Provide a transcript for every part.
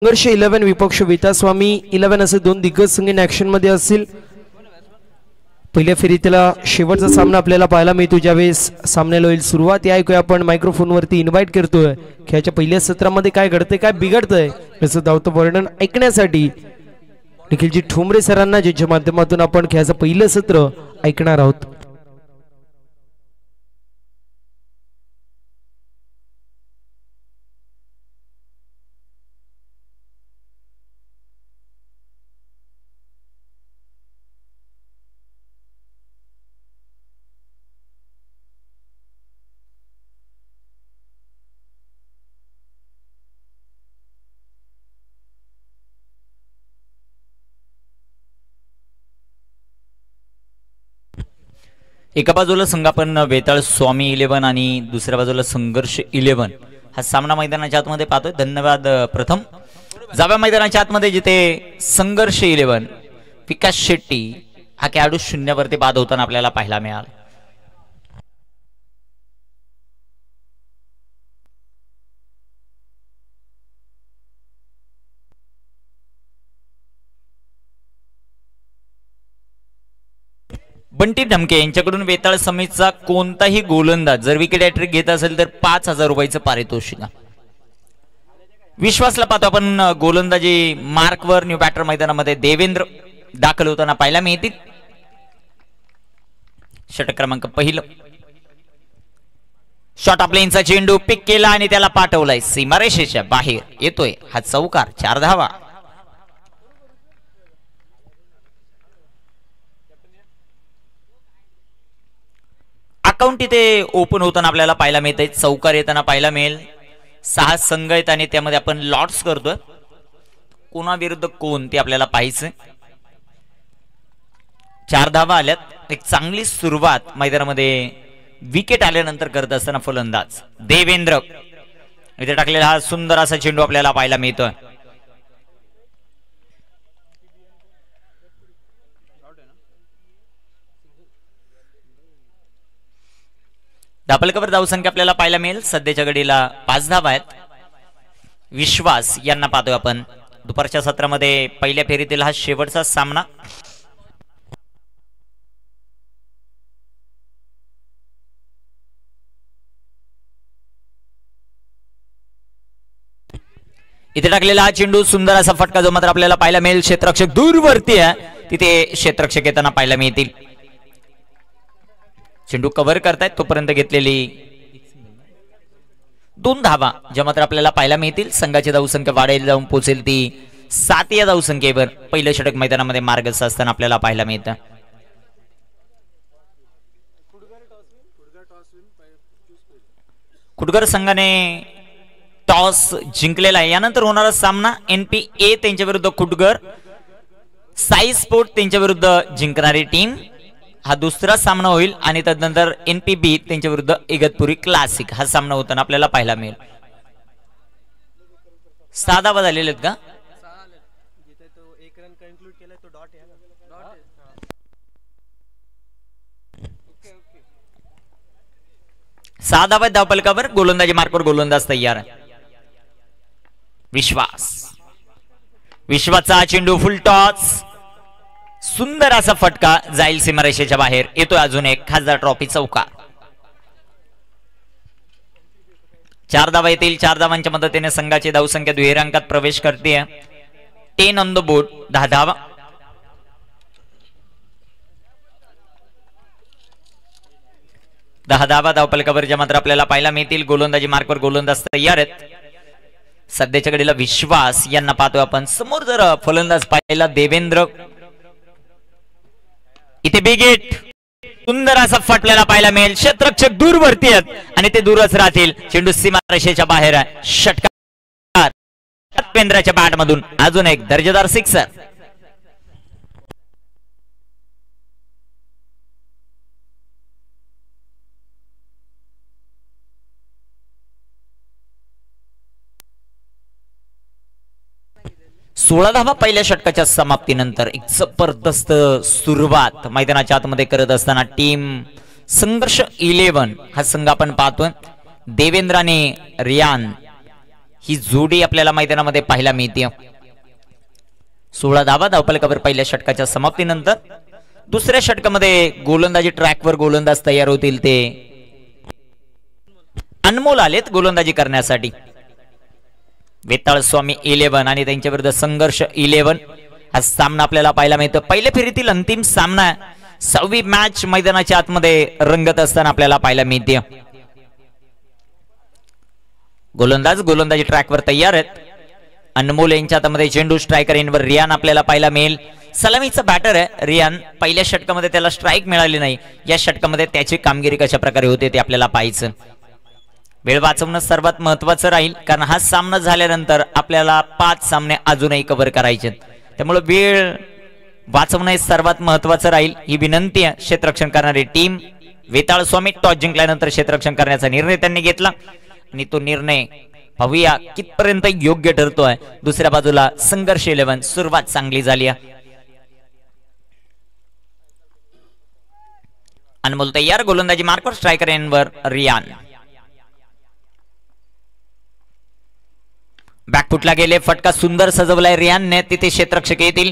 संघर्ष 11 विपक्ष वेतास्वामी 11 असे दोन दिग्गज संघ ऍक्शन मध्ये असतील। पहिल्या फेरीतला शेवटचा सामना आपल्याला पाहायला मिळतो ज्यावेळेस सामन्याला होईल सुरुवात। या ऐकूया आपण मायक्रोफोन वरती इन्व्हाइट करतोय खेळाच्या पहिल्या सत्रामध्ये काय घडतंय काय बिघडतंय याचं धावतं वर्णन ऐकण्यासाठी निखिलजी ठोंबरे सरांना, ज्यांच्या माध्यमातून आपण खेळाचं पहिलं सत्र ऐकणार आहोत। एका बाजूला संघापन वेताळ स्वामी 11 आणि दुसऱ्या बाजूला संघर्ष 11 हा सामना मैदानाच्या आतमध्ये पाहतोय। धन्यवाद। प्रथम जाव्या मैदानाच्या आतमध्ये जिथे संघर्ष 11 विकास शेट्टी हा खेळाडू शून्यावरती बाद होताना आपल्याला पाहायला मिळाला। बंटी धमके यांच्याकडून वेताळ समितीचा कोणताही गोलंदाज जर विकेट हॅट्रिक घेत असेल तर 5000 रुपयाचं पारितोषिक। विश्वासला पाहतो आपण गोलंदाजी मार्कवर न्यू बॅटर मैदानामध्ये देवेंद्र दाखल होताना पाहायला मिळतील। षटक क्रमांक पहिलं शॉट ऑफ लेनचा चेंडू पिक केला आणि त्याला पाठवलाय सीमारेषेच्या बाहेर, येतोय हा चौकार, 4 धावा। अकाउंट इथे ओपन होताना आपल्याला पाहायला मिळत आहे, चौकार येताना पाहायला मिळेल। 6 संघ आहेत आणि त्यामध्ये आपण लॉट्स करतोय, कोणाविरुद्ध कोण ते आपल्याला पाहायचंय। 4 धावा आल्यात। एक चांगली सुरुवात मैदानामध्ये विकेट आल्यानंतर करत असताना फलंदाज देवेंद्र इथे टाकलेला हा सुंदर असा चेंडू आपल्याला पाहायला मिळतोय। धापलकावर धावसंख्या आपल्याला पाहायला मिळेल। सध्याच्या घडीला 5 धावा आहेत। विश्वास यांना पाहतोय आपण दुपारच्या सत्रामध्ये पहिल्या फेरीतील हा शेवटचा सामना। इथे टाकलेला हा चेंडू सुंदर असा फटका जो मात्र आपल्याला पाहायला मिळेल। क्षेत्ररक्षक दूरवरती आहे, तिथे क्षेत्ररक्षक येताना पाहायला मिळतील। चेंडू कव्हर करतायत तोपर्यंत घेतलेली 2 धावा ज्या मात्र आपल्याला पाहायला मिळतील। संघाची धावसंख्या वाढायला जाऊन पोहोचेल ती 7 या धावसंख्येवर पहिलं षटक मैदानामध्ये मार्गस्थ असताना आपल्याला पाहायला मिळतं। कुटगर संघाने टॉस जिंकलेला आहे। यानंतर होणारा सामना NPA त्यांच्या विरुद्ध कुटगर, साई स्पोर्ट त्यांच्या विरुद्ध जिंकणारी टीम हा दुसरा सामना होईल आणि त्यानंतर NPB त्यांच्या विरुद्ध इगतपुरी क्लासिक हा सामना होताना आपल्याला पाहायला मिळेल। 6 धावा झालेले आहेत का? 6 धावा धावपलकावर गोलंदाजी मार्कवर गोलंदाज तयार आहे। विश्वाचा चेंडू फुल टॉस, सुंदर असा फटका जाईल सीमारेषेच्या बाहेर, येतोय अजून एक खासदार ट्रॉफी चौकार। 4 धावा येतील। 4 धावांच्या मदतीने संघाची धावसंख्या दुहेरी अंकात प्रवेश करते। 10 ऑन द बोर्ड, 10 धावा। धावपलकावरच्या मात्र आपल्याला पाहायला मिळतील। गोलंदाजी मार्कवर गोलंदाज तयार आहेत। सध्याच्या घडीला विश्वास यांना पाहतोय आपण। समोर जर फलंदाज पाहिला देवेंद्र, इथे बिगेट सुंदर असा फटल्याला पाहायला मिळेल। क्षेत्ररक्षक दूरवरती आहेत आणि ते दूरच राहतील। चेंडू सीमारेषेच्या बाहेर आहे। षटकार पेंद्राच्या बॅट मधून अजून एक दर्जेदार सिक्सर। सोळा धावा पहिल्या षटकाच्या समाप्तीनंतर एक जबरदस्त सुरुवात मैदानाच्या आतमध्ये करत असताना टीम संघर्ष 11 हा संघ आपण पाहतोय। देवेंद्र आणि रियान ही जोडी आपल्याला मैदानामध्ये पाहायला मिळते. 16 धावा धावफलकावर पहिल्या षटकाच्या समाप्तीनंतर. दुसऱ्या षटकामध्ये गोलंदाजी ट्रॅकवर गोलंदाज तयार होतील ते अनमोल आलेत गोलंदाजी करण्यासाठी. वेताळ स्वामी 11 आणि त्यांच्या विरुद्ध संघर्ष 11 हा सामना आपल्याला पाहायला मिळतो. पहिल्या फेरीतील अंतिम सामना 6वी मॅच मैदानाच्या आतमध्ये रंगत असताना आपल्याला पाहायला मिळते. गोलंदाजी ट्रॅकवर तयार आहेत. अनमोल यांच्या हातामध्ये चेंडू. स्ट्रायकर एंडवर रियान आपल्याला पाहायला मिळेल. सलामीचा बॅटर आहे रियान. पहिल्या षटकामध्ये त्याला स्ट्राईक मिळाली नाही. या षटकामध्ये त्याची कामगिरी कशा प्रकारे होते ते आपल्याला पाहायचं. वेळ वाचवणं सर्वात महत्वाचं राहील, कारण हा सामना झाल्यानंतर आपल्याला 5 सामने अजूनही कव्हर करायचे. त्यामुळे वेळ वाचवणं हे सर्वात महत्वाचं राहील. ही विनंती आहे क्षेत्ररक्षण करणारी टीम. वेताळ स्वामी टॉस जिंकल्यानंतर क्षेत्ररक्षण करण्याचा निर्णय त्यांनी घेतला आणि तो निर्णय पाहूया कितपर्यंत योग्य ठरतोय. दुसऱ्या बाजूला संघर्ष 11 सुरुवात चांगली झाली आहे. अनमोल तयार. गोलंदाजी मार्कवर. स्ट्रायकर एंडवर रियान. बॅकफुटला गेले. फटका सुंदर सजवलाय रियानने. तिथे क्षेत्ररक्षक येतील.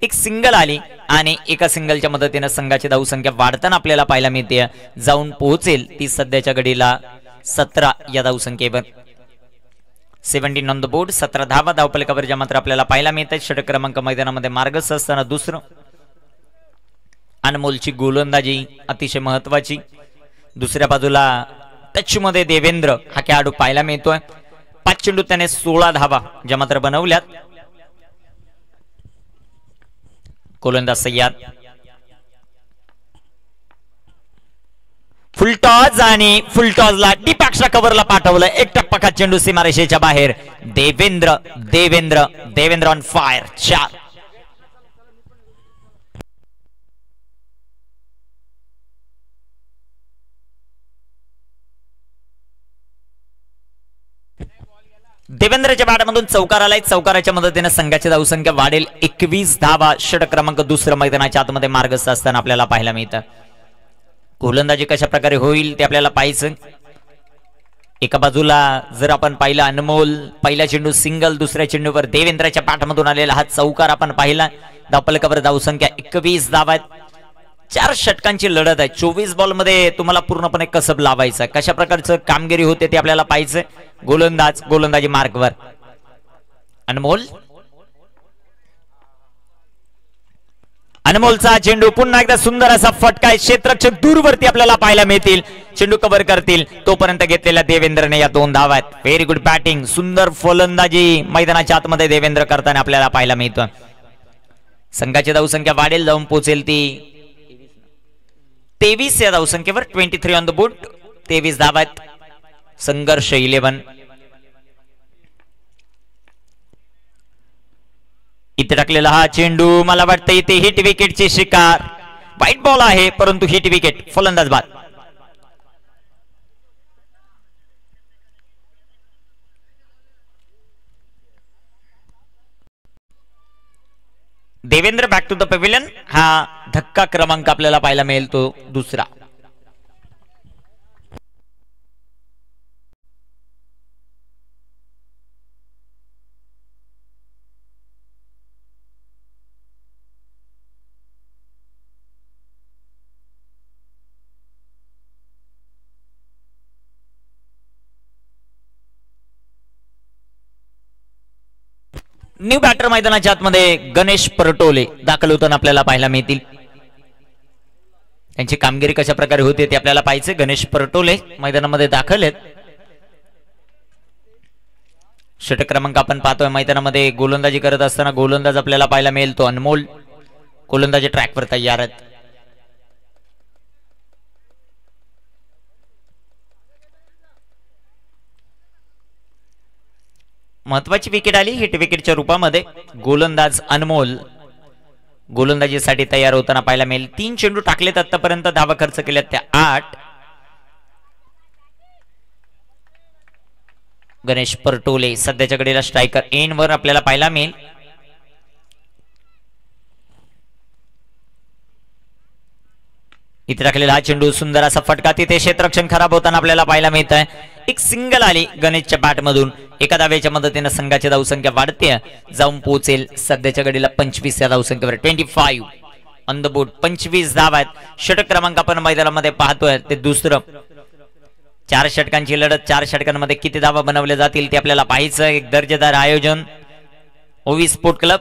एक सिंगल आली आणि एका सिंगलच्या मदतीने संघाची धावसंख्या वाढताना आपल्याला पाहायला मिळते. जाऊन पोहोचेल ती सध्याच्या घडीला 17 या धावसंख्येवर. 17 ऑन द बोर्ड. 17 धावा धावफलकावर ज्या मात्र आपल्याला पाहायला मिळतात. षटक क्रमांक मैदानामध्ये मार्गस्थ असताना दुसरं. अनमोलची गोलंदाजी अतिशय महत्वाची. दुसऱ्या बाजूला टच मध्ये देवेंद्र हा खेळाडू पाहायला मिळतोय. 5 चेंडू त्याने 16 धावा ज्या मात्र बनवल्यात. गोलंदाज सय्याद. फुलटॉस आणि फुलटॉसला डीप अक्षरा कव्हरला पाठवलं. एक टप्पा चेंडू सीमारेषेच्या बाहेर. Devendra on fire. 4. देवेंद्रच्या बॅटमधून चौकार आलाय. चौकाराच्या मदतीने संघाची धावसंख्या वाढेल. 21 धावा. षटक क्रमांक दुसरं मैदानाच्या आतमध्ये मार्गस्थ असताना आपल्याला पाहायला मिळतं. गोलंदाजी कशा प्रकारे होईल ते आपल्याला पाहायचं. एका बाजूला जर आपण पाहिलं अनमोल पहिला चेंडू सिंगल. दुसऱ्या चेंडूवर देवेंद्रच्या पाठमधून आलेला हा चौकार आपण पाहिला. धावफलकावर धावसंख्या 21 धावा आहेत. 4 षटकांची लढत आहे. 24 बॉल मध्ये तुम्हाला पूर्णपणे कसब लावायचं. कशा प्रकारचं कामगिरी होते ते आपल्याला पाहायचं. गोलंदाजी मार्कवर. अनमोलचा चेंडू. पुन्हा एकदा सुंदर असा फटका. क्षेत्ररक्षक दूरवरती आपल्याला पाहायला मिळतील. चेंडू कव्हर करतील तोपर्यंत घेतलेल्या देवेंद्रने या 2 धावा आहेत. Very good batting. सुंदर फलंदाजी मैदानाच्या आतमध्ये देवेंद्र करताना आपल्याला पाहायला मिळतं. संघाची धावसंख्या वाढेल. जाऊन पोहोचेल ती 23 या धावसंख्येवर. 23 ऑन द बोर्ड. 23 धावा आहेत. संघर्ष 11. इथे टाकलेला हा चेंडू मला वाटतं इथे हिट विकेटची शिकार. वाईट बॉल आहे परंतु हिट विकेट. फलंदाज बाद. Devendra back to the pavilion. हा धक्का क्रमांक आपल्याला पाहायला मिळेल तो दुसरा. न्यू बॅटर मैदानाच्या आतमध्ये गणेश परटोले दाखल होताना आपल्याला पाहायला मिळतील. त्यांची कामगिरी कशा प्रकारे होते ते आपल्याला पाहायचे. गणेश परटोले मैदानामध्ये दाखल आहेत. षटक क्रमांक आपण पाहतोय मैदानामध्ये गोलंदाजी करत असताना गोलंदाज आपल्याला पाहायला मिळेल तो अनमोल. गोलंदाजी ट्रॅकवर तयार आहेत. महत्वाची विकेट आली हिट विकेटच्या रूपामध्ये. गोलंदाज अनमोल गोलंदाजीसाठी तयार होताना पाहायला मिळेल. 3 चेंडू टाकलेत आतापर्यंत. धावा खर्च केल्यात त्या 8. गणेश परटोले सध्याच्या घडीला स्ट्रायकर एंडवर आपल्याला पाहायला मिळेल. इथे टाकलेला हा चेंडू सुंदर असा फटका, तिथे क्षेत्ररक्षण खराब होताना आपल्याला पाहायला मिळत आहे. एक सिंगल आली गणेशच्या बॅट मधून. एका धावेच्या मदतीने संघाची धावसंख्या वाढते, जाऊन पोहोचेल सध्याच्या घडीला 25 या धावसंख्येवर. 25 ऑन द बोर्ड. 25 धावा आहेत. षटक क्रमांक आपण मैदानामध्ये पाहतोय ते दुसरं. 4 षटकांची लढत. 4 षटकांमध्ये किती धावा बनवल्या जातील ते आपल्याला पाहायचं. एक दर्जेदार आयोजन ओवी स्पोर्ट क्लब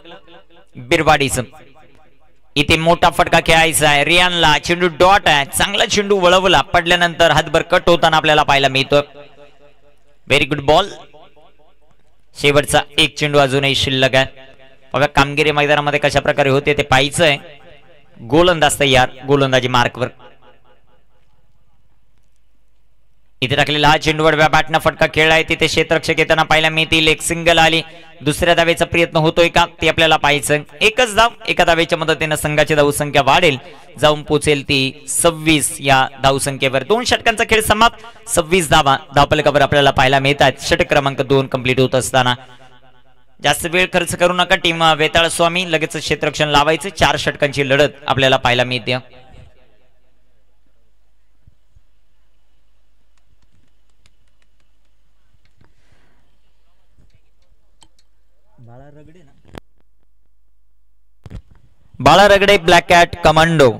बिरवाडीचं. इथे मोठा फटका खेळायचा आहे. रियानला चेंडू डॉट आहे. चांगला चेंडू वळवला, पडल्यानंतर हातभर कट होताना आपल्याला पाहायला मिळतो. Very good ball. शेवटचा एक चेंडू अजूनही शिल्लक आहे. बघा कामगिरी मैदानामध्ये कशा प्रकारे होते ते पाहायचंय. गोलंदाज तयार, गोलंदाजी मार्कवर. इथे टाकलेला हा चेंडू वडव्या बॅटनं फटका खेळलाय. तिथे क्षेत्ररक्षक येताना पाहायला मिळतील. एक सिंगल आली. दुसऱ्या धावेचा प्रयत्न होतोय का ते आपल्याला पाहायचं. एकच धाव. एका धावेच्या मदतीने संघाची धावसंख्या वाढेल, जाऊन पोहोचेल ती 26 या धावसंख्येवर. 2 षटकांचा खेळ समाप्त. 26 धावा धावफलकावर आपल्याला पाहायला मिळतात. षटक क्रमांक 2 कंप्लीट होत असताना जास्त वेळ खर्च करू नका टीम वेताळ स्वामी. लगेच क्षेत्ररक्षण लावायचं. 4 षटकांची लढत आपल्याला पाहायला मिळते. बाळा रगडे ब्लॅक कॅट कमांडो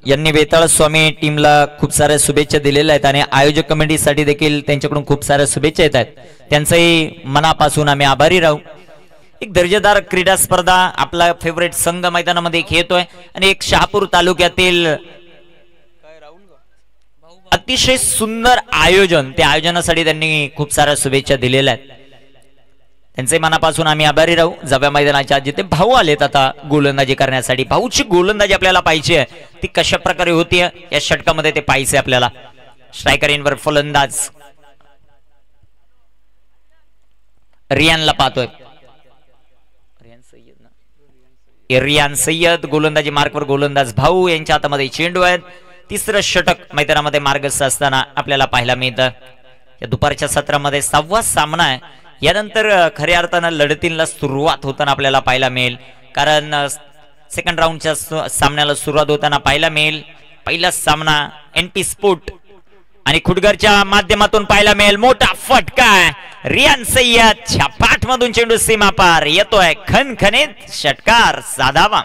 यांनी वेताळ स्वामी टीमला खूप साऱ्या शुभेच्छा दिलेल्या आहेत आणि आयोजक कमिटीसाठी देखील त्यांच्याकडून खूप साऱ्या शुभेच्छा येत आहेत. त्यांचंही मनापासून आम्ही आभारी राहू. एक दर्जेदार क्रीडा स्पर्धा आपला फेवरेट संघ मैदानामध्ये खेळतोय आणि एक शहापूर तालुक्यातील अतिशय सुंदर आयोजन, त्या आयोजनासाठी त्यांनी खूप साऱ्या शुभेच्छा दिलेल्या आहेत. त्यांचे मनापासून आम्ही आभारी राहू. जव्या मैदानाच्या जिथे भाऊ आलेत आता गोलंदाजी करण्यासाठी. भाऊची गोलंदाजी आपल्याला पाहिजे, ती कशा प्रकारे होतीये या षटकामध्ये ते पाहिजे आपल्याला. स्ट्रायकर इनवर फलंदाज रियानला पाहतोय. रियान सय्यद गोलंदाजी मार्कवर. गोलंदाज भाऊ यांच्या हातामध्ये चेंडू आहेत. तिसरं षटक मैदानामध्ये मार्गस्थ असताना आपल्याला पाहायला मिळतं. या दुपारच्या सत्रामध्ये 6वा सामना आहे. यानंतर खऱ्या अर्थानं लढतीला सुरुवात होताना आपल्याला पाहायला मिळेल, कारण सेकंड राऊंडच्या सामन्याला सुरुवात होताना पाहायला मिळेल. पहिला सामना एनपी स्पोर्ट आणि खुडगरच्या माध्यमातून पाहायला मिळेल. मोठा फटका रियान सय्यदच्या पाठ मधून चेंडू सीमा पार येतोय. खणखणीत षटकार साधावा.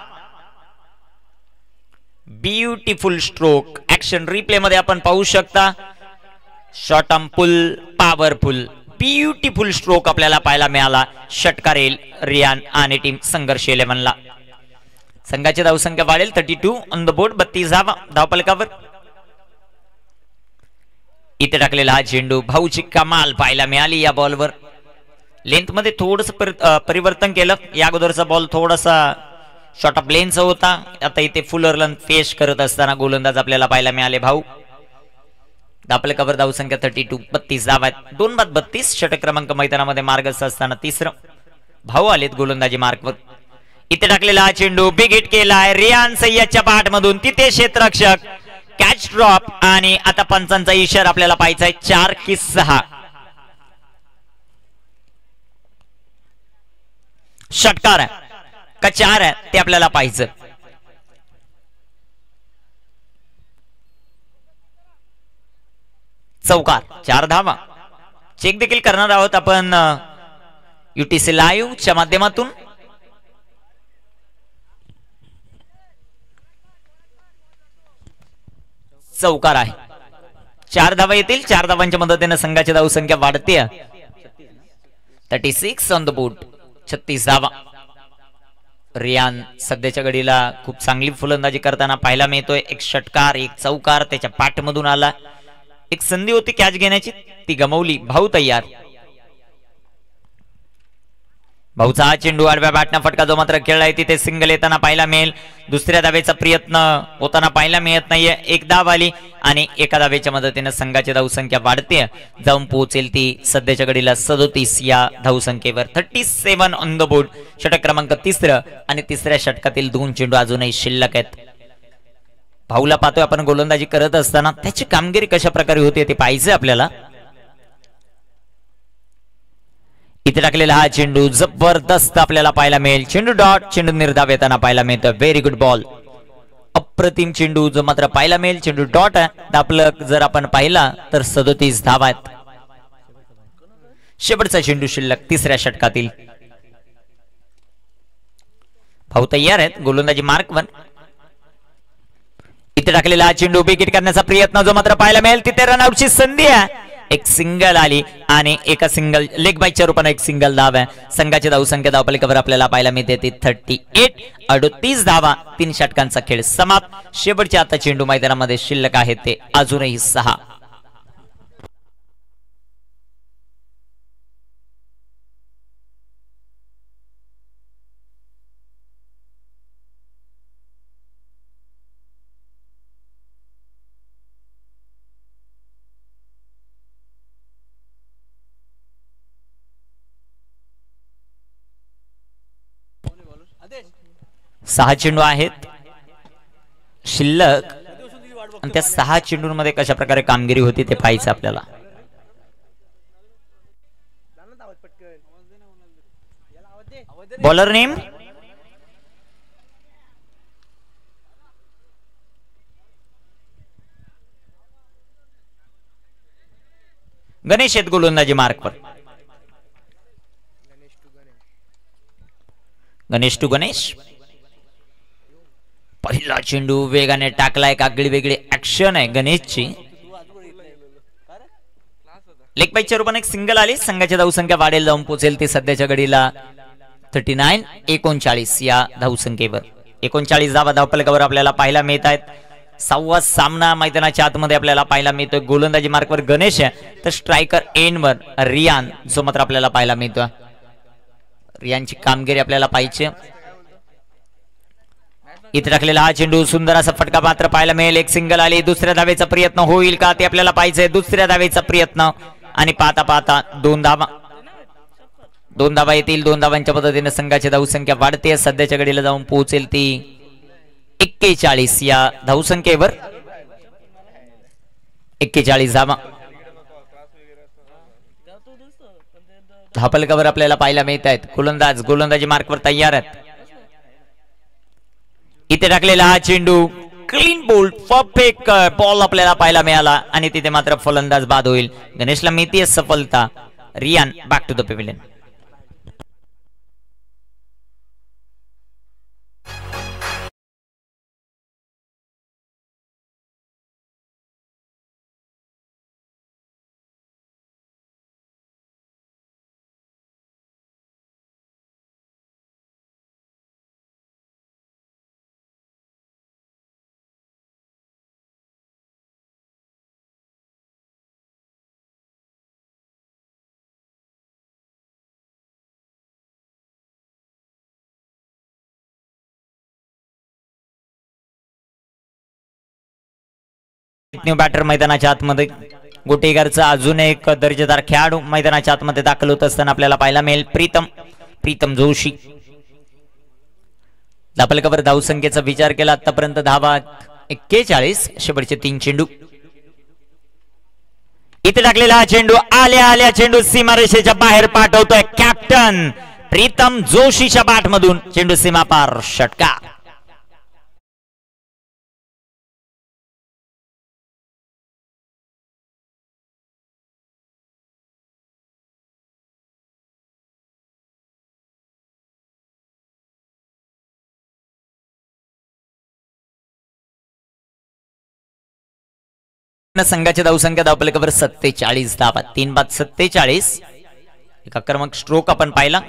Beautiful stroke. ऍक्शन रिप्ले मध्ये आपण पाहू शकता. Short arm pull, powerful, beautiful stroke आपल्याला पाहायला मिळाला. षटकार येईल रियान आणि टीम संघर्ष 11ला. संघाची धावसंख्या वाढेल. 32 ऑन द बोर्ड. 32 धावा धावफलकावर. इथे टाकलेला हा चेंडू. भाऊची कमाल पाहायला मिळाली या बॉलवर. लेंथ मध्ये थोडस परिवर्तन केलं. या अगोदरचा बॉल थोडासा शॉर्ट ऑफ लेनचा होता. आता इथे फुलर रन फेस करत असताना गोलंदाज आपल्याला पाहायला मिळाले भाऊ. धावफलकावर धावसंख्या 32. 32 धावा आहेत. 2 बाद 32. षटक क्रमांक मैदानामध्ये मार्गस्थ असताना तिसरं भाऊ आलेत गोलंदाजी मार्कवर. इथे टाकलेला हा चेंडू. बिग हिट केलाय रियान सय्यदच्या पाठ मधून. तिथे क्षेत्ररक्षक कॅच ड्रॉप आणि आता पंचांचा इशारा आपल्याला पाहायचा आहे. 4 की 6 षटकार आहे का 4 आहे ते आपल्याला पाहायचं. चौकार. 4 धावा. चेक देखील करणार आहोत आपण युटीसी लाईव्ह च्या माध्यमातून. चौकार आहे. 4 धावा येतील. 4 धावांच्या मदतीने संघाची धावसंख्या वाढते. 36 ऑन द बोर्ड. 36 धावा. रियान सध्याच्या घडीला खूप चांगली फलंदाजी करताना पाहायला मिळतोय. एक षटकार, एक चौकार त्याच्या पाठमधून आला. एक संधी होती कॅच घेण्याची, ती गमावली. भाऊ तयार. भाऊचा हा चेंडू आडव्या बॅटना फटका जो मात्र खेळलाय तिथे सिंगल येताना पाहायला मिळेल. दुसऱ्या धावेचा प्रयत्न होताना पाहायला मिळत नाहीये. एक धाव आली आणि एका धावेच्या मदतीने संघाची धावसंख्या वाढते, जाऊन पोहोचेल ती सध्याच्या घडीला 37 या धावसंख्येवर. 37 ऑन द बोर्ड. षटक क्रमांक 3 आणि तिसऱ्या षटकातील 2 चेंडू अजूनही शिल्लक आहेत. भाऊला पाहतोय आपण गोलंदाजी करत असताना त्याची कामगिरी कशा प्रकारे होते ते पाहायचं आपल्याला. इथे टाकलेला हा चेंडू जबरदस्त आपल्याला पाहायला मिळेल. चेंडू डॉट. चेंडू निर्धाव येताना पाहायला मिळतं. Very good ball. अप्रतिम चेंडू जो मात्र पाहायला मिळेल. चेंडू डॉट दापलक जर आपण पाहिला तर 37 धावा आहेत. शेवटचा चेंडू शिल्लक तिसऱ्या षटकातील. भाऊ तयार आहेत. गोलंदाजी मार्कवर. इथे टाकलेला चेंडू विकेट करण्याचा प्रयत्न जो मात्र पाहायला मिळेल. तिथे रनआउटची संधी आहे. एक सिंगल आली आणि एका सिंगल लेग बाईच्या रूपाने एक सिंगल धाव आहे. संघाची धावसंख्या धावपलिकावर आपल्याला पाहायला मिळते ती 38. 38 धावा. 3 षटकांचा खेळ समाप्त. शेवटचे आता चेंडू मैदानामध्ये शिल्लक आहेत ते अजूनही 6. सहा चेंडू आहेत शिल्लक आणि त्या 6 चेंडूंमध्ये कशा प्रकारे कामगिरी होती ते पाहायचं आपल्याला. बॉलर नेम गणेश आहेत. गोलंदाजी मार्कवर. गणेश टू गणेश. पहिला चेंडू वेगाने टाकलाय. आगळी वेगळी ऍक्शन आहे गणेशची. लेग बाईच्या रूपाने एक सिंगल आली. संघाची धावसंख्या वाढेल जाऊन पोहोचेल ती सध्याच्या घडीला 39. 39 या धावसंख्येवर. 39 धावा धावपलकावर आपल्याला पाहायला मिळत आहेत. 6वा सामना मैदानाच्या आतमध्ये आपल्याला पाहायला मिळतोय. गोलंदाजी मार्कवर गणेश आहे तर स्ट्रायकर एंडवर रियान जो मात्र आपल्याला पाहायला मिळतोय. रियानची कामगिरी आपल्याला पाहिजे. इथे टाकलेला हा चेंडू सुंदर असा फटका मात्र पाहायला मिळेल. एक सिंगल आली. दुसऱ्या धावेचा प्रयत्न होईल का ते आपल्याला पाहिजे. दुसऱ्या धावेचा प्रयत्न आणि पाहता पाहता 2 धावा. 2 धावा येतील. 2 धावांच्या पद्धतीने संघाची धावसंख्या वाढते. सध्याच्या घडीला जाऊन पोहोचेल ती 41 या धावसंख्येवर. 41 धावा धावपलकावर आपल्याला पाहायला मिळत आहेत. गोलंदाजी मार्कवर तयार आहेत. इथे टाकलेला हा चेंडू क्लीन बोल्ड परफेक्ट बॉल आपल्याला पाहायला मिळाला आणि तिथे मात्र फलंदाज बाद होईल. गणेशला मिळते सफलता. Riyan back to the pavilion. Batter मैदानाच्या आतमध्ये गोटेगारचा अजून एक दर्जेदार खेळाडू मैदानाच्या आतमध्ये दाखल होत असताना आपल्याला पाहायला मिळेल. प्रीतम जोशी. धावपलकावर धावसंख्येचा विचार केला आतापर्यंत धावा 41. शेवटचे 3 चेंडू. इथे टाकलेला हा चेंडू आल्या चेंडू सीमारेषेच्या बाहेर पाठवतोय कॅप्टन प्रीतम जोशीच्या बॅट मधून. चेंडू सीमापार षटकार. संघाची धावसंख्या धावपलकावर 47 धावा. 3 बाद 47. एक आक्रमक स्ट्रोक आपण पाहिला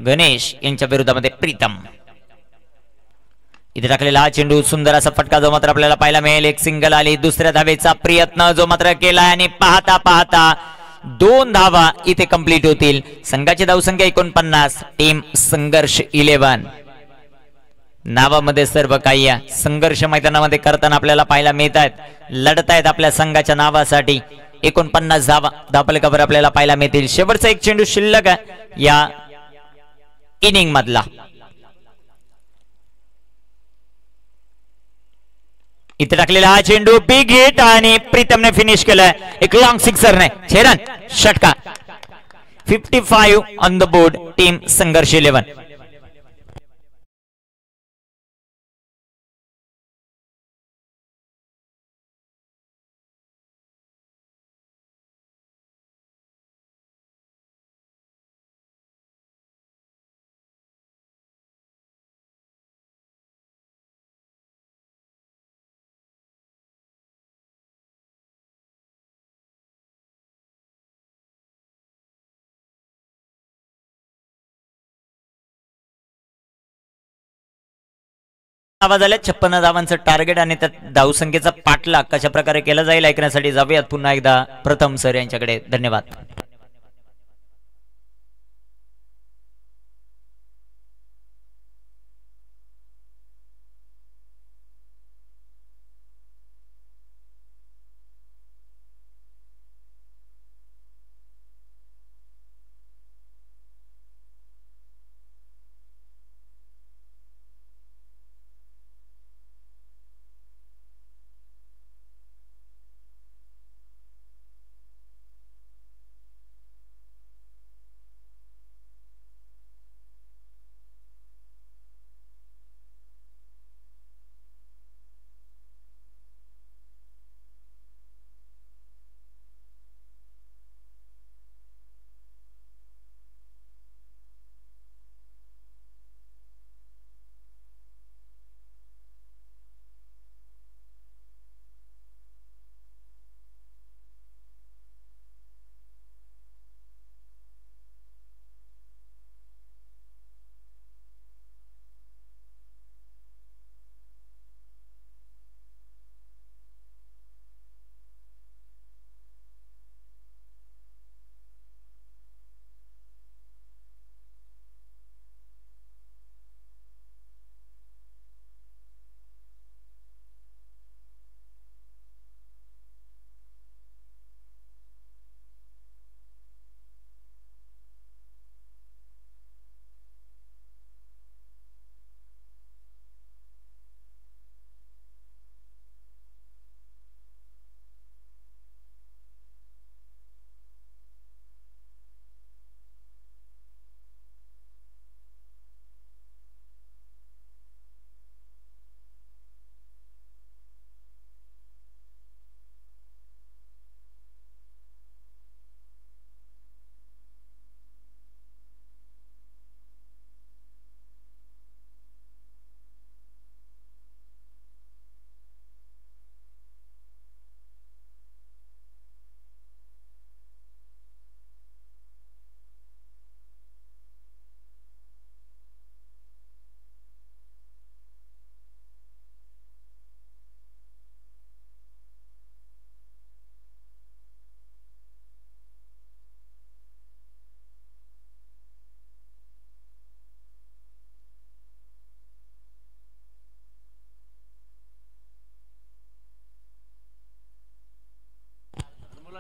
गणेश यांच्या विरोधामध्ये प्रीतम. इथे टाकलेला हा चेंडू सुंदर असा फटका जो मात्र आपल्याला पाहायला मिळेल. एक सिंगल आली. दुसऱ्या धावेचा प्रयत्न जो मात्र केला आणि पाहता पाहता 2 धावा इथे कंप्लीट होतील. संघाची धावसंख्या 49. टीम संघर्ष 11. नावामध्ये सर्व काही संघर्ष मैदानामध्ये करताना आपल्याला पाहायला मिळत आहेत. लढतायत आपल्या संघाच्या नावासाठी. 49 धावा धावपलकावर आपल्याला पाहायला मिळतील. शेवटचा एक चेंडू शिल्लक आहे या इनिंग मधला. इथे टाकलेला हा चेंडू बिग हिट आणि प्रीतमने फिनिश केलाय. एक लॉंग सिक्सर ने 6 रन षटकार. 55 ऑन द बोर्ड. टीम संघर्ष 11. धावा झाल्या 56 धावांचं टार्गेट आणि त्या धावसंख्येचा पाठलाग कशा प्रकारे केला जाईल ऐकण्यासाठी जाऊयात पुन्हा एकदा प्रथम सर यांच्याकडे. धन्यवाद.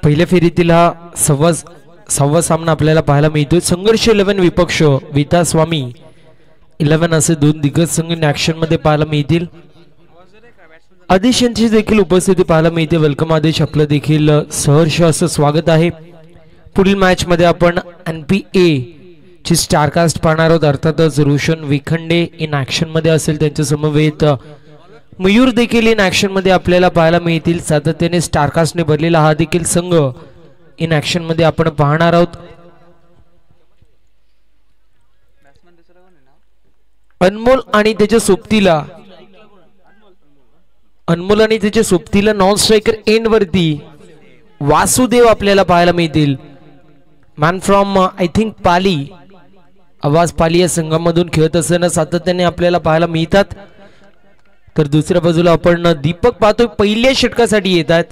पहिल्या फेरीतील हा सव्वा सामना आपल्याला पाहायला मिळतोय. संघर्ष 11 विपक्ष विता स्वामी 11 असे दोन दिग्गज संघ ऍक्शन मध्ये पाहायला मिळतील. आदेश यांची देखील उपस्थिती पाहायला मिळते. वेलकम आदेश, आपलं देखील सहर्ष असं स्वागत आहे. पुढील मॅच मध्ये आपण NPA ची स्टारकास्ट पाहणार आहोत. अर्थातच रोशन विखंडे इन ऍक्शन मध्ये असेल, त्यांच्या समवेत मयूर देखील इन ऍक्शन मध्ये आपल्याला पाहायला मिळतील. सातत्याने स्टारकास्टने भरलेला हा देखील संघ इन ऍक्शन मध्ये आपण पाहणार आहोत. अनमोल आणि त्याच्या सोबतीला नॉन स्ट्रायकर एंड वरती वासुदेव आपल्याला पाहायला मिळतील. Man from I think Pali, आवाज पाली या संघामधून खेळत असताना सातत्याने आपल्याला पाहायला मिळतात. तर दुसऱ्या बाजूला आपण दीपक पाहतोय, पहिल्या षटकासाठी येतात.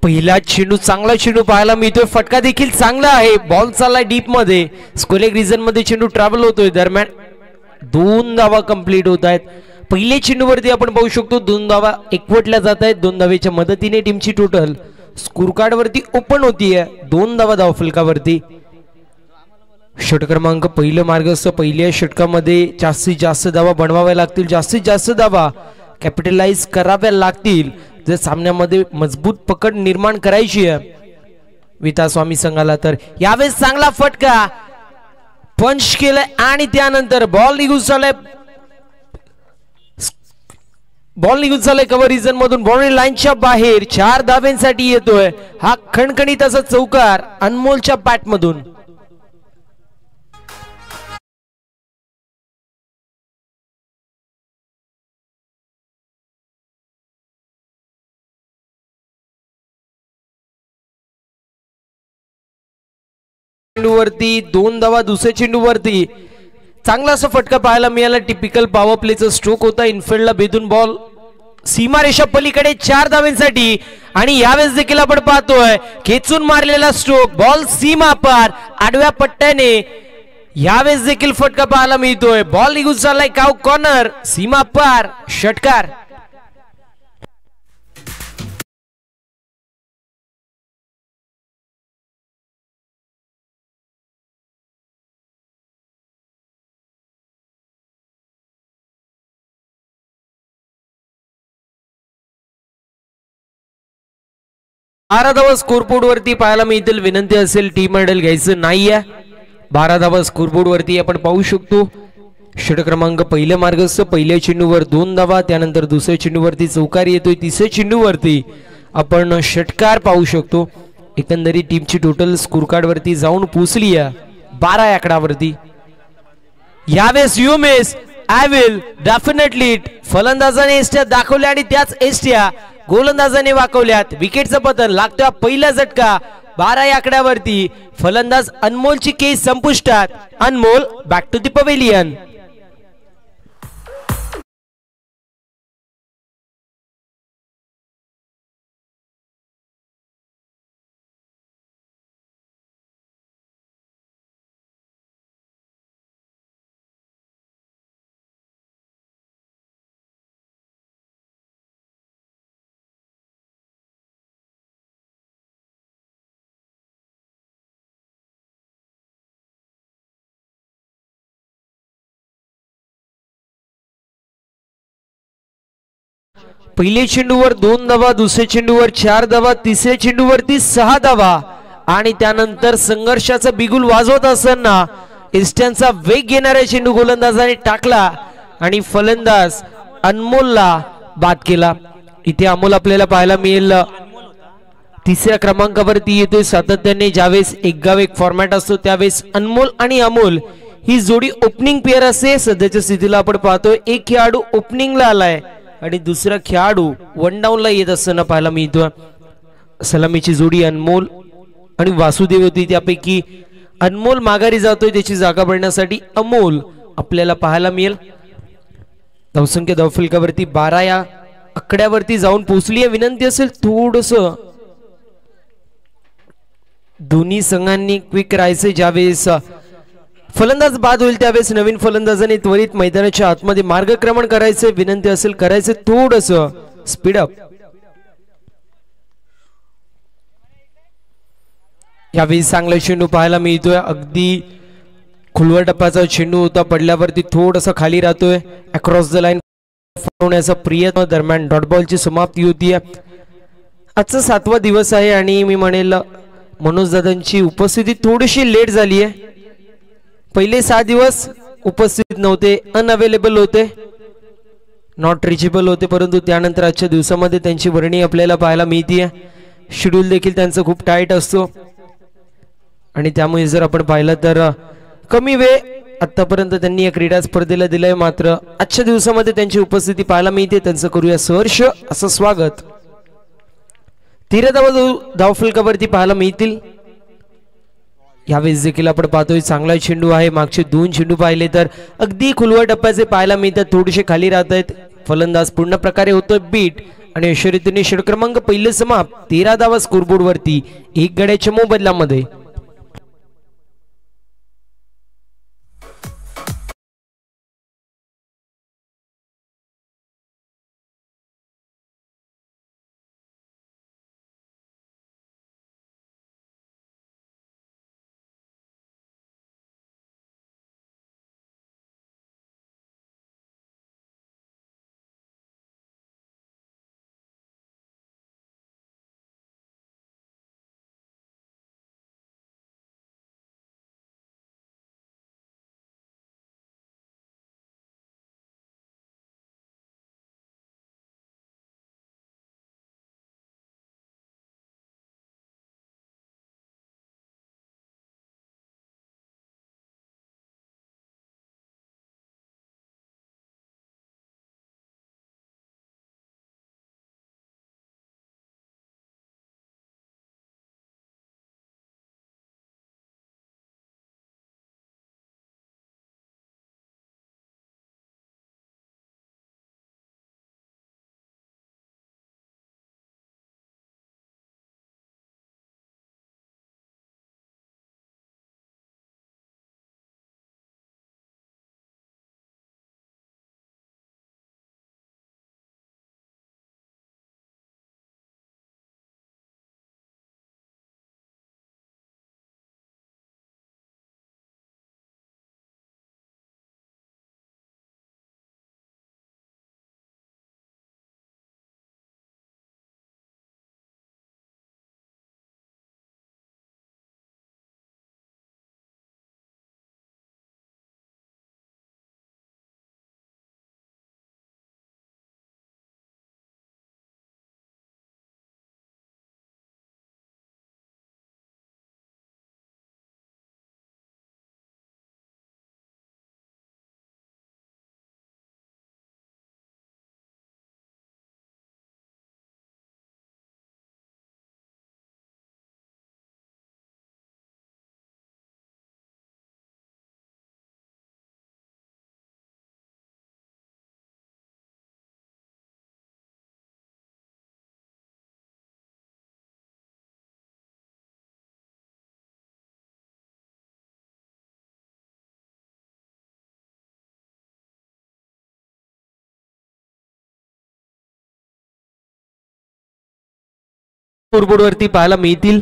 पहिला चेंडू, चांगला चेंडू पाहायला मिळतोय. फटका देखील चांगला आहे. बॉल चाललाय डीप मध्ये, स्क्वेअर रिजन मध्ये चेंडू ट्रॅव्हल होतोय. दरम्यान 2 धावा कंप्लीट होत आहेत. पहिल्या चेंडूवरती आपण पाहू शकतो 2 धावा एकवटल्या जात आहेत. 2 धावेच्या मदतीने टीमची टोटल स्कोर कार्ड वरती ओपन होतीये 2 धावा धावफलकावरती. षट क्रमांक पहिलं मार्गस्थ. पहिल्या षटकामध्ये जास्तीत जास्त धावा बनवाव्या लागतील, जास्तीत जास्त धावा कॅपिटलाइज कराव्या लागतील जर सामन्यामध्ये मजबूत पकड निर्माण करायची आहे विता स्वामी संघाला. तर यावेळेस चांगला फटका पंच केलाय आणि त्यानंतर बॉल निघून चाललाय कव्हर रिजन मधून बाउंड्री लाईनच्या बाहेर. 4 धाब्यांसाठी येतोय हा खणखणीत असा चौकार अनमोलच्या बॅट मधून. चेंडूवरती 2 धावा दुसऱ्या चेंडूवरती चांगला असा फटका पाहायला मिळाला. टिपिकल पॉवर प्लेचा स्ट्रोक होता. इनफिल्डला बेदून बॉल सीमारेषा पलीकडे 4 धावांसाठी आणि यावेळेस देखील आपण पाहतोय खेचून मारलेला स्ट्रोक बॉल सीमा पार आडव्या पट्ट्याने यावेळेस देखील फटका पाहायला मिळतोय. बॉल निघून चाललाय काव कॉर्नर सीमा पार षटकार. बारा धावा स्कोरबोर्ड वरती पाहायला मिळतील. विनंती असेल टीम मेडल घ्यायचं नाहीये. 12 धावा स्कोरबोर्ड वरती आपण पाहू शकतो. षटक क्रमांक पहिल्या मार्गस्थ पहिल्या चेंडूवर 2 धावा त्यानंतर दुसऱ्या चेंडूवरती चौकारी येतोय. तिसऱ्या चेंडूवरती आपण षटकार पाहू शकतो. एकंदरीत टीमची टोटल स्कोर कार्ड वरती जाऊन पोहोचली आहे 12 आकडावरती. यावेळेस you miss I will definitely फलंदाजाने एसट्या दाखवल्या आणि त्याच एसट्या गोलंदाजाने वाकवल्यात. विकेटचं पतन लागतोय पहिला झटका 12 आकड्यावरती. फलंदाज अनमोलची केस संपुष्टात. अनमोल बॅक टू द पवेलियन. पहिल्या चेंडूवर 2 धावा दुसऱ्या चेंडूवर 4 धावा तिसऱ्या चेंडूवरती 6 धावा आणि त्यानंतर संघर्षाचा बिगुल वाजवत असताना इस्टर्नचा वेग घेणाऱ्या चेंडू गोलंदाजाने टाकला आणि फलंदाज अनमोलला बाद केला. इथे अमोल आपल्याला पाहायला मिळेल तिसऱ्या क्रमांकावरती येतोय. सातत्याने ज्यावेळेस एक गाव एक फॉर्मॅट असतो त्यावेळेस अनमोल आणि अमोल ही जोडी ओपनिंग पेअर असते. सध्याच्या स्थितीला आपण पाहतोय एक खेळाडू ओपनिंगला आलाय आणि दुसरा खेळाडू वन डाऊनला येत असताना पाहायला मिळतो. सलामीची जोडी अनमोल आणि वासुदेव होती. त्यापैकी अनमोल माघारी जातोय त्याची जागा भरण्यासाठी अमोल आपल्याला पाहायला मिळेल. धावसंख्या धावफलकावरती 12 या आकड्यावरती जाऊन पोहोचली आहे. विनंती असेल थोडस दोन्ही संघांनी क्विक राहायचे. ज्यावेळेस फलंदाज बाद होईल त्यावेळेस नवीन फलंदाजाने त्वरित मैदानाच्या आतमध्ये मार्गक्रमण करायचे. विनंती असेल करायचे थोडस स्पीडअप. यावेळी चांगला चेंडू पाहायला मिळतोय. अगदी खुलवा टप्प्याचा चेंडू होता. पडल्यावरती थोडासा खाली राहतोय. अक्रॉस द लाईन होण्याचा प्रयत्न दरम्यान डॉट बॉलची समाप्ती होतीये. आजचा 7वा दिवस आहे आणि मी म्हणेल मनोज दादांची उपस्थिती थोडीशी लेट झाली आहे. पहिले 6 दिवस उपस्थित नव्हते. अनअवेलेबल होते. नॉट रिचेबल होते. परंतु त्यानंतर आजच्या दिवसामध्ये त्यांची वर्णी आपल्याला पाहायला मिळते. शेड्यूल देखील त्यांचं खूप टाईट असतो आणि त्यामुळे जर आपण पाहिलं तर कमी वेळ आतापर्यंत त्यांनी या क्रीडा स्पर्धेला दिलाय. मात्र आजच्या दिवसामध्ये त्यांची उपस्थिती पाहायला मिळते. त्यांचं करूया सहर्ष असं स्वागत. 13 धावफलकावरती पाहायला मिळतील. यावेळेस देखील आपण पाहतोय चांगला चेंडू आहे. मागचे 2 चेंडू पाहिले तर अगदी खुलवा टप्प्याचे पाहायला मिळतात. थोडेसे खाली राहत आहेत. फलंदाज पूर्ण प्रकारे होतोय बीट आणि अशा रीतीने षटक क्रमांक पहिले समाप्त. 13 धावा स्कोरबोर्ड वरती 1 गड्याच्या मोबदल्यामध्ये. स्कोरबोर्ड वरती पाहायला मिळतील.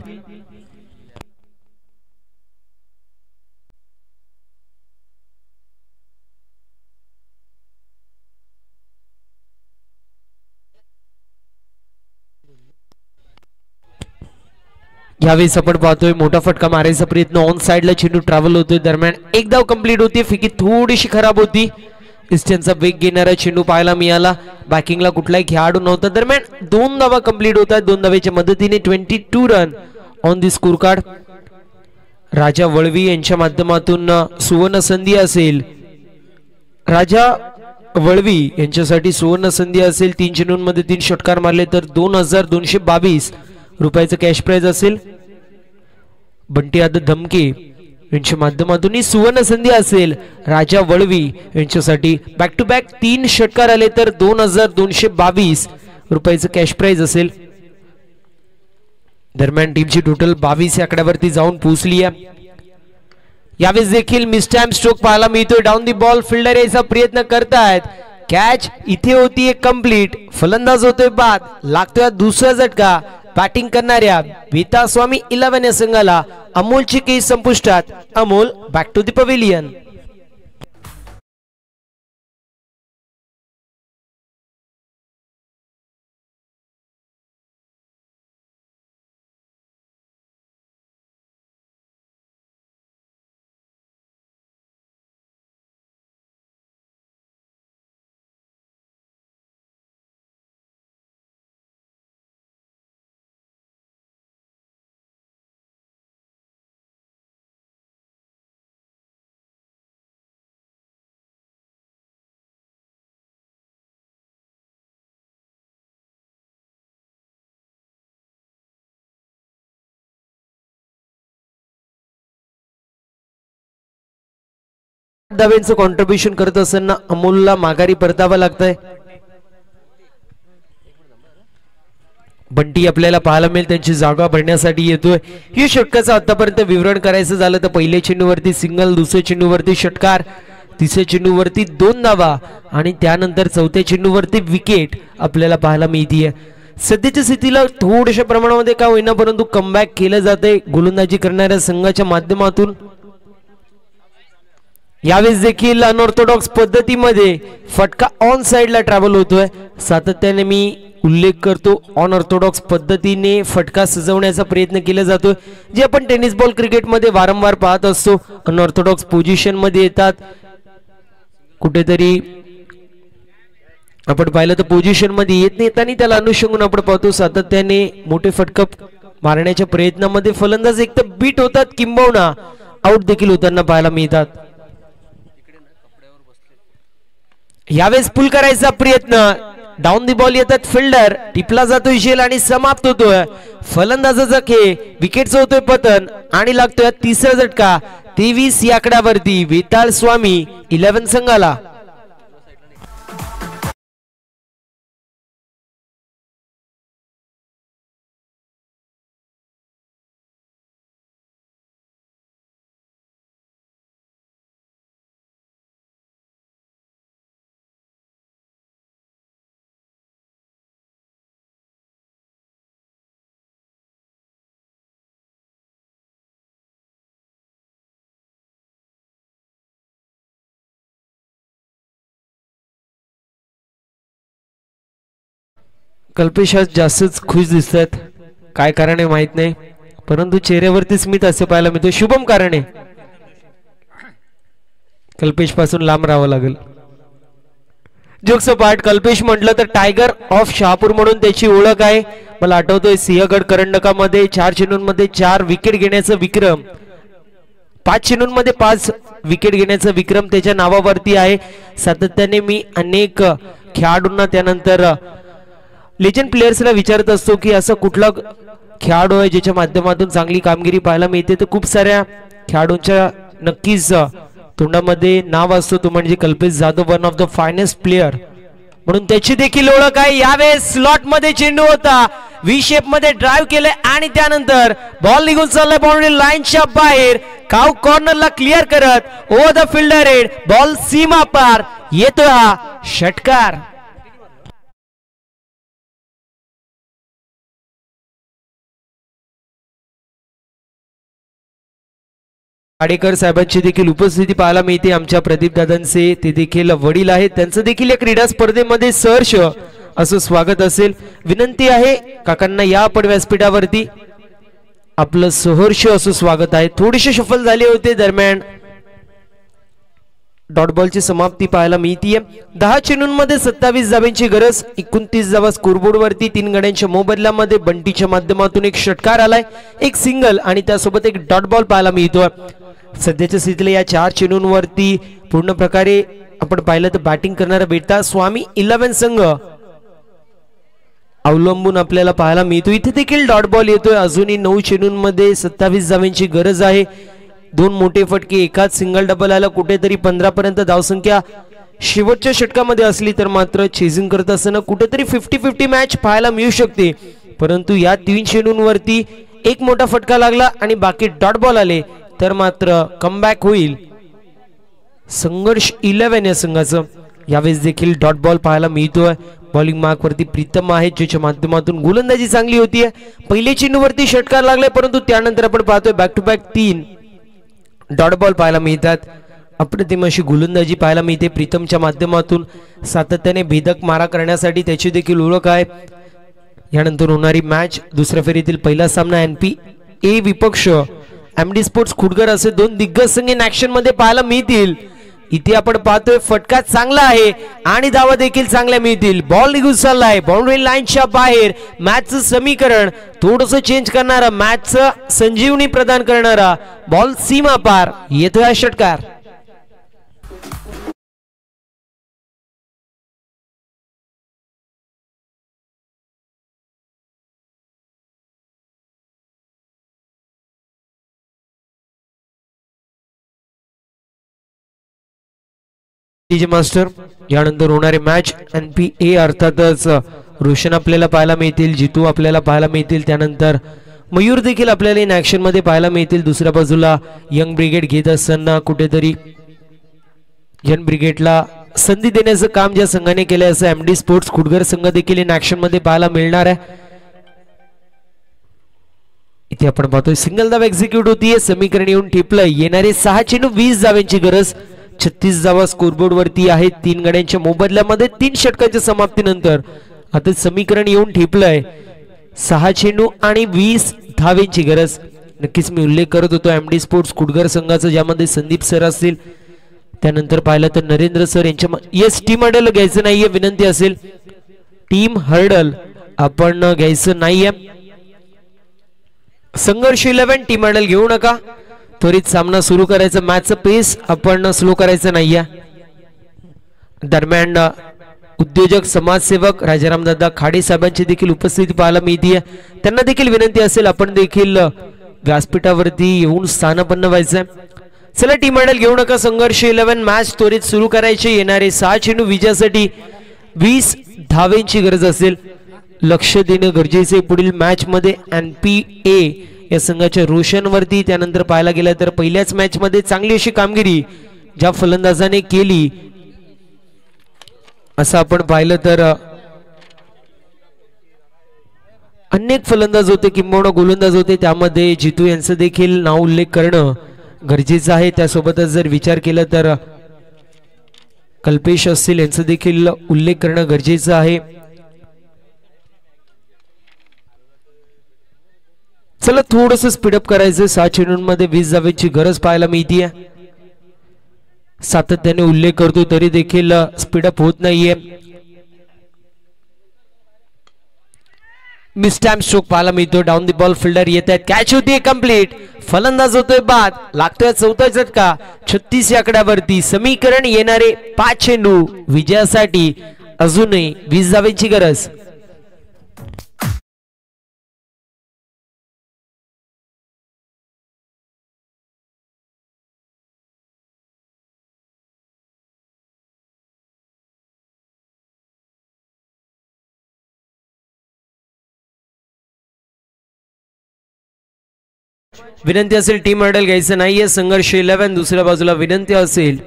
यावेळेस आपण पाहतोय मोठा फटका मारायचा प्रयत्न ऑन साइडला चेंडू ट्रॅव्हल होतोय. दरम्यान एक धाव कंप्लीट होती. फिकी थोडीशी खराब होती. डिस्टन्सचा वेग घेणारा चेंडू पाहायला मिळाला. बॅकिंगला कुठलाही खेळाडू नव्हता. दरम्यान 2 धावा कंप्लीट होतात. 2 धावेच्या मदतीने 22 run on the score card. Raja Valvi यांच्या माध्यमातून सुवर्ण संधी असेल. राजा वळवी यांच्यासाठी सुवर्ण संधी असेल. 3 चेंडूंमध्ये 3 षटकार मारले तर 2222 रुपयाचं कॅश प्राइज असेल. बंटी आदत धमके यांच्या माध्यमातून ही सुवर्ण संधी असेल. राजा वळवी यांच्यासाठी बॅक टू बॅक 3 षटकार आले तर 2222 रुपयाचं कॅश प्राइज असेल. दरम्यान टीमची टोटल 22 या आकड्यावरती जाऊन पोहोचली आहे. यावेळेस देखील मिसटाइम स्ट्रोक पाहायला मिळतोय. डाऊन दी बॉल फिल्डर यायचा प्रयत्न करतायत. कॅच इथे होती कंप्लीट. फलंदाज होतोय बाद. लागतोय दुसरा झटका. बॅटिंग करणाऱ्या वेतास्वामी 11 या संघाला अमोलची केस संपुष्टात. Amol back to the pavilion. धाव्यांचं कॉन्ट्रीब्युशन करत असताना अमोलला माघारी परतावं लागतंय. बंटी आपल्याला पाहायला मिळेल त्यांची जागा भरण्यासाठी येतोय. ही षटकाचं आतापर्यंत विवरण करायचं झालं तर पहिल्या चेंडूवरती सिंगल, दुसऱ्या चेंडूवरती षटकार, तिसऱ्या चेंडूवरती 2 धावा आणि त्यानंतर चौथ्या चेंडूवरती विकेट आपल्याला पाहायला मिळतीये. सध्याच्या स्थितीला थोड्याशा प्रमाणामध्ये का होईना परंतु कमबॅक केलं जाते गोलंदाजी करणाऱ्या संघाच्या माध्यमातून. यावेळेस देखील अनऑर्थोडॉक्स पद्धतीमध्ये फटका ऑन साइडला ट्रॅव्हल होतोय. सातत्याने मी उल्लेख करतो अनऑर्थोडॉक्स पद्धतीने फटका सजवण्याचा प्रयत्न केला जातोय जे आपण टेनिस बॉल क्रिकेटमध्ये वारंवार पाहत असतो. अनऑर्थोडॉक्स पोझिशन मध्ये येतात. कुठेतरी आपण पाहिलं तर पोझिशन मध्ये येत नाही आणि त्याला अनुषंगून आपण पाहतो सातत्याने मोठे फटका मारण्याच्या प्रयत्नामध्ये फलंदाज एक तर बीट होतात किंबहुना आउट देखील होताना पाहायला मिळतात. यावेळेस पुल करायचा प्रयत्न. डाऊन दी बॉल येतात. फिल्डर टिपला जातोय झेल आणि समाप्त होतोय. फलंदाजाचा खेळ विकेटचं होतोय पतन आणि लागतोय तिसरा झटका. 23 या आकड्यावरती वेताळ स्वामी 11 संघाला. कल्पेश आज जास्तच खुश दिसतात. काय कारण आहे माहित नाही परंतु चेहऱ्यावरती स्मित असे पाहायला मिळतो. शुभम कारण आहे. कल्पेश पासून लांब राहावं लागेल. जोक्स पार्ट कल्पेश म्हटलं तर टायगर ऑफ शहापूर म्हणून त्याची ओळख आहे. मला आठवतोय सिंहगड करंडकामध्ये 4 चेंडूंमध्ये 4 विकेट घेण्याचा विक्रम, 5 चेंडूंमध्ये 5 विकेट घेण्याचा विक्रम त्याच्या नावावरती आहे. सातत्याने मी अनेक खेळाडूंना त्यानंतर लेजंड प्लेयर्सला विचारत असतो की असं कुठला खेळाडू आहे ज्याच्या माध्यमातून चांगली कामगिरी पाहायला मिळते. तर खूप साऱ्या खेळाडूंच्या नक्कीच तोंडामध्ये नाव असतो तो म्हणजे Kalpesh Jadhav, one of the finest player म्हणून त्याची देखील ओळख आहे. यावेळेस स्लॉट मध्ये चेंडू होता, व्ही शेप मध्ये ड्राइव्ह केले आणि त्यानंतर बॉल निघून चाललाय बाउंड्री लाईनच्या बाहेर. काव कॉर्नरला क्लिअर करत over the fielder head, ball सीमा पार येतोय हा षटकार. आडेकर साहेबांची देखील उपस्थिती पाहायला मिळते. आमच्या प्रदीप दादांचे ते देखील वडील आहेत, त्यांचं देखील या क्रीडा स्पर्धेमध्ये सहर्ष असं स्वागत असेल. विनंती आहे काकांना या आपण व्यासपीठावरती, आपलं सहर्ष असं स्वागत आहे. थोडेसे शफल झाले होते, दरम्यान डॉट बॉलची समाप्ती पाहायला मिळतीये. 10 चेंडूंमध्ये 27 धावांची गरज, 29 धावा स्कोरबोर्ड वरती. 3 गड्यांच्या मोबदल्यामध्ये बंटीच्या माध्यमातून एक षटकार आलाय, एक सिंगल आणि त्यासोबत एक डॉट बॉल पाहायला मिळतोय. सध्याच्या स्थितीला या 4 चेंडूंवरती पूर्ण प्रकारे आपण पाहिलं तर बॅटिंग करणारा बेटा स्वामी 11 संघ अवलंबून आपल्याला पाहायला मिळतो. इथे देखील डॉट बॉल येतोय. अजूनही 9 चेंडूंमध्ये 27 धावांची गरज आहे. 2 मोठे फटके, एकाच सिंगल डबल आला. कुठेतरी 15 पर्यंत धावसंख्या शेवटच्या षटकामध्ये असली तर मात्र चेजिंग करत असताना कुठेतरी 50-50 मॅच पाहायला मिळू शकते. परंतु या 3 चेंडूंवरती एक मोठा फटका लागला आणि बाकी डॉट बॉल आले तर मात्र कमबॅक होईल संघर्ष 11 या संघाचं. यावेळेस देखील डॉट बॉल पाहायला मिळतोय. बॉलिंग मार्क वरती प्रीतम आहे, ज्याच्या माध्यमातून गोलंदाजी चांगली होतीये. पहिल्या चेंडूवरती षटकार लागलाय, परंतु त्यानंतर आपण पाहतोय back to back 3 dot ball पाहायला मिळतात. अप्रतिम अशी गोलंदाजी पाहायला मिळते प्रीतमच्या माध्यमातून. सातत्याने भेदक मारा करण्यासाठी त्याची देखील ओळख आहे. यानंतर होणारी मॅच दुसऱ्या फेरीतील पहिला सामना NPA विपक्ष MD स्पोर्ट्स खुडगर असे 2 दिग्गज संघ इन ऍक्शन मध्ये पाहायला मिळतील. इथे आपण पाहतोय फटका चांगला आहे आणि धावा देखील चांगल्या मिळतील. बॉल निघून चाललाय बाउंड्री लाईनच्या बाहेर. मॅचचं समीकरण थोडंसं चेंज करणारा, मॅचचं संजीवनी प्रदान करणारा बॉल सीमा पार येतोय हा षटकार. मास्टर यानंतर होणारे मॅच NPA अर्थातच रोशन आपल्याला पाहायला मिळतील, जितू आपल्याला पाहायला मिळतील, त्यानंतर मयूर देखील आपल्याला इन ऍक्शन मध्ये पाहायला मिळतील. दुसऱ्या बाजूला यंग ब्रिगेड घेत असताना कुठेतरी यंग ब्रिगेडला संधी देण्याचं काम ज्या संघाने केलं असं MD स्पोर्ट्स खुडगर संघ देखील इन ऍक्शन मध्ये पाहायला मिळणार आहे. इथे आपण पाहतोय सिंगल धाव एक्झिक्यूट होतीये, समीकरण येऊन ठेपलंय. येणारे 6 चेंडू 20 धावांची गरज, 36 धावा स्कोरबोर्ड वरती आहेत. 3 गड्यांच्या मोबदल्यामध्ये 3 षटकांच्या समाप्तीनंतर आता समीकरण येऊन ठेपलंय. 6 चेंडू आणि 20 धावेंची गरज. नक्कीच मी उल्लेख करत होतो MD स्पोर्ट्स खुडगर संघाचा, ज्यामध्ये संदीप सर असतील, त्यानंतर पाहिलं तर नरेंद्र सर यांच्या. येस, टीम हर्डल घ्यायचं नाहीये, विनंती असेल टीम हर्डल आपण घ्यायचं नाहीये. संघर्ष 11 टीम हर्डल घेऊ नका. त्वरित सामना सुरू करायचा, मॅचचं पेस आपण स्लो करायचं नाहीये. दरम्यान उद्योजक समाजसेवक राजाराम दादा खाडे साहेबांची देखील उपस्थिती पाहायला मिळते. त्यांना देखील विनंती असेल आपण देखील व्यासपीठावरती येऊन स्थानापन्न व्हायचंय. चला, टीम हँडल घेऊ नका. संघर्ष 11 मॅच त्वरित सुरू करायचे. येणारे 6 चेंडू विजयासाठी 20 धावेंची गरज असेल. लक्ष देणं गरजेचे पुढील मॅच मध्ये NPA या संघाच्या रोशन वरती. त्यानंतर पाहायला गेलं तर पहिल्याच मॅच मध्ये चांगली अशी कामगिरी ज्या फलंदाजाने केली असं आपण पाहिलं तर अनेक फलंदाज होते किंबहुना गोलंदाज होते, त्यामध्ये जितू यांचं देखील नाव उल्लेख करणं गरजेचं आहे. त्यासोबतच जर विचार केला तर कल्पेश असतील यांचं देखील उल्लेख करणं गरजेचं आहे. चला, थोडस स्पीडअप करायचं. 6 चेंडूंमध्ये 20 धावेची गरज पाहायला मिळतीये. सातत्याने उल्लेख करतो तरी देखील स्पीडअप होत नाहीये. मिसटाइम स्ट्रोक पाहायला मिळतो. डाऊन द बॉल फिल्डर येत आहेत, कॅच होतीये कंप्लीट. फलंदाज होतोय बाद, लागतोय 4था झटका. 36 या आकड्यावरती समीकरण येणारे 5 चेंडू विजयासाठी अजूनही 20 धावेची गरज. विनंती असेल टीम हँडल घ्यायचं नाहीये. संघर्ष 11 दुसऱ्या बाजूला विनंती असेल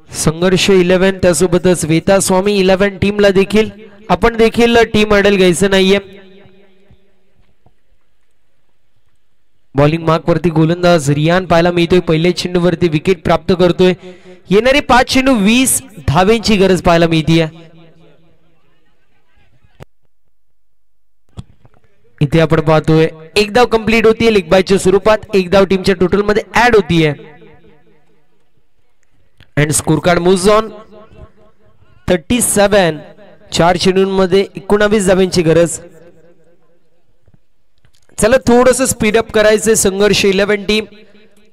संघर्ष 11 त्यासोबतच वेता स्वामी 11 टीमला देखील आपण देखील टीम हँडल घ्यायचं नाहीये. बॉलिंग मार्क वरती गोलंदाज रियान पाहायला मिळतोय, पहिल्या चेंडूवरती विकेट प्राप्त करतोय. येणारे 5 चेंडू 20 धावेंची गरज पाहायला मिळतीये. इथे आपण पाहतोय एक धाव कंप्लीट होतीये लेग बायच्या स्वरूपात, एक धाव टीमच्या टोटल मध्ये ऍड होतीये. And score card moves on 37. 4 चेंडूंमध्ये 19 धावेंची गरज. चला थोडस स्पीडअप करायचंय. संघर्ष 11 टीम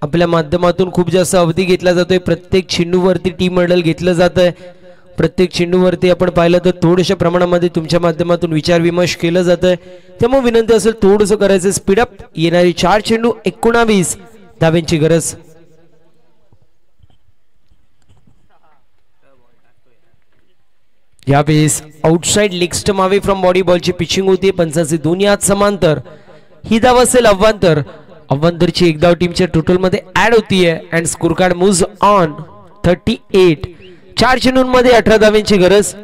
आपल्या माध्यमातून खूप जास्त अवधी घेतला जातोय. प्रत्येक चेंडूवरती टीम हँडल घेतलं जात आहे. प्रत्येक चेंडूवरती आपण पाहिलं तर थोड्याशा प्रमाणामध्ये तुमच्या माध्यमातून विचार विमर्श केलं जात आहे. त्यामुळे विनंती असेल थोडंसं करायचं स्पीडअप. येणारी 4 चेंडू 19 धावेंची गरज. यावेळेस outside leg stump away from body बॉलची पिचिंग होती. पंचांचे दोन्ही हात समांतर. ही धाव असेल अव्वांतर. अव्वांतरची एक धाव टीमच्या टोटल मध्ये ऍड होतीये. And score card moves on 38. 4 चेंडूंमध्ये 18 धावेंची गरज.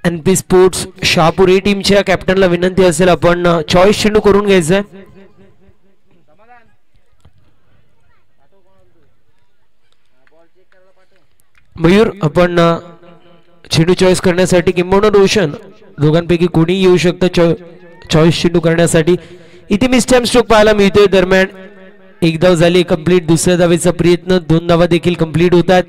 एनपी स्पोर्ट्स शहापूर ए टीमच्या कॅप्टनला विनंती असेल आपण चॉईस चेंडू करून घ्यायचंय. मयूर आपण चेंडू चॉईस करण्यासाठी किंबहुना रोशन दोघांपैकी कोणी येऊ शकतं चॉईस चेंडू करण्यासाठी. इथे मिस्टॅम स्ट्रोक पाहायला मिळतोय. दरम्यान एक धाव झाली कंप्लीट. दुसऱ्या धावेचा प्रयत्न, 2 धावा देखील कंप्लीट होतात.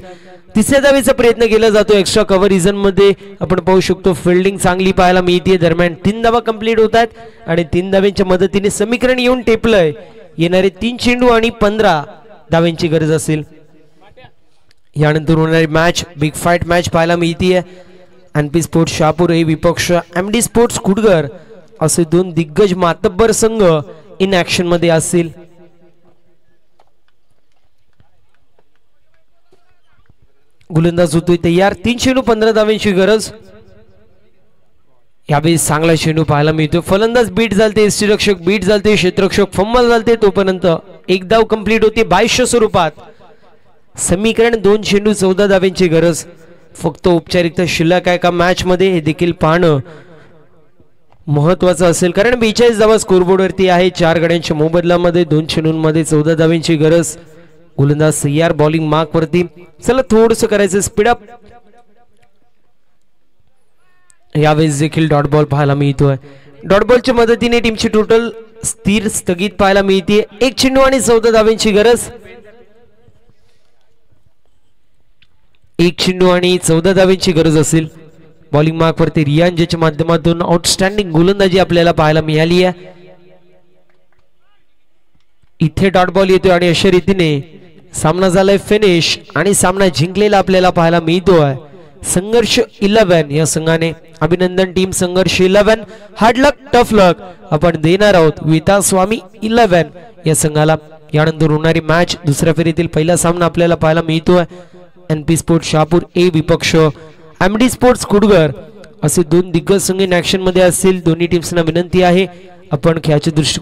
तिसऱ्या धावेचा प्रयत्न केला जातो. एक्स्ट्रा कव्हर रिझन मध्ये आपण पाहू शकतो फिल्डिंग चांगली पाहायला मिळते. दरम्यान 3 धावा कंप्लीट होतात आणि 3 धाव्यांच्या मदतीने समीकरण येऊन टेपलंय. येणारे 3 चेंडू आणि 15 धाव्यांची गरज असेल. यानंतर होणारी मॅच बिग फाईट मॅच पाहायला मिळतीये. एनपी स्पोर्ट्स शहापूर हे विपक्ष एमडी स्पोर्ट्स कुडगर असे 2 दिग्गज मातब्बर संघ इन ऍक्शन मध्ये असतील. गोलंदाज होतोय तयार. 3 चेंडू 15 धावेंची गरज. यावेळी चांगला चेंडू पाहायला मिळतोय. फलंदाज बीट झालते, यष्टीरक्षक बीट झालते, क्षेत्ररक्षक फंबल झालते. तोपर्यंत एक धाव कंप्लीट होते 22 स्वरूपात. समीकरण 2 चेंडू 14 धावेंची गरज. फक्त औपचारिकता शिल्लक आहे का मॅच मध्ये हे देखील पाहणं महत्वाचं असेल, कारण 42 धावा स्कोरबोर्ड वरती आहे. 4 गड्यांच्या मोबदल्यामध्ये 2 चेंडूंमध्ये 14 धावेंची गरज. गोलंदाज तयार बॉलिंग मार्क वरती. चला थोडंसं करायचं स्पीडअप. यावेळेस देखील डॉट बॉल पाहायला मिळतोय. डॉट बॉलच्या मदतीने टीमची टोटल स्थिर स्थगित पाहायला मिळते. 1 चेंडू आणि 14 धावेंची गरज. 1 चेंडू आणि 14 धावेंची गरज असेल. बॉलिंग मार्क वरती रियान ज्याच्या माध्यमातून आउटस्टँडिंग गोलंदाजी आपल्याला पाहायला मिळाली आहे. इथे डॉट बॉल येतोय आणि अशा रीतीने सामना झालाय फिनिश आणि सामना जिंकलेला आपल्याला पाहायला मिळतोय. संघर्ष 11 या संघाने. अभिनंदन टीम संघर्ष 11. हार्ड लक टफ लक आपण देणार आहोत विता स्वामी 11 या संघाला. यानंतर होणारी मॅच दुसऱ्या फेरीतील पहिला सामना आपल्याला पाहायला मिळतोय. एनपी स्पोर्ट्स शहापूर ए विपक्ष एमडी स्पोर्ट्स कुडगर असे 2 दिग्गज संघ इन ऍक्शन मध्ये असतील. दोन्ही टीम्सना विनंती आहे आपण खेळाच्या दृष्टिकोन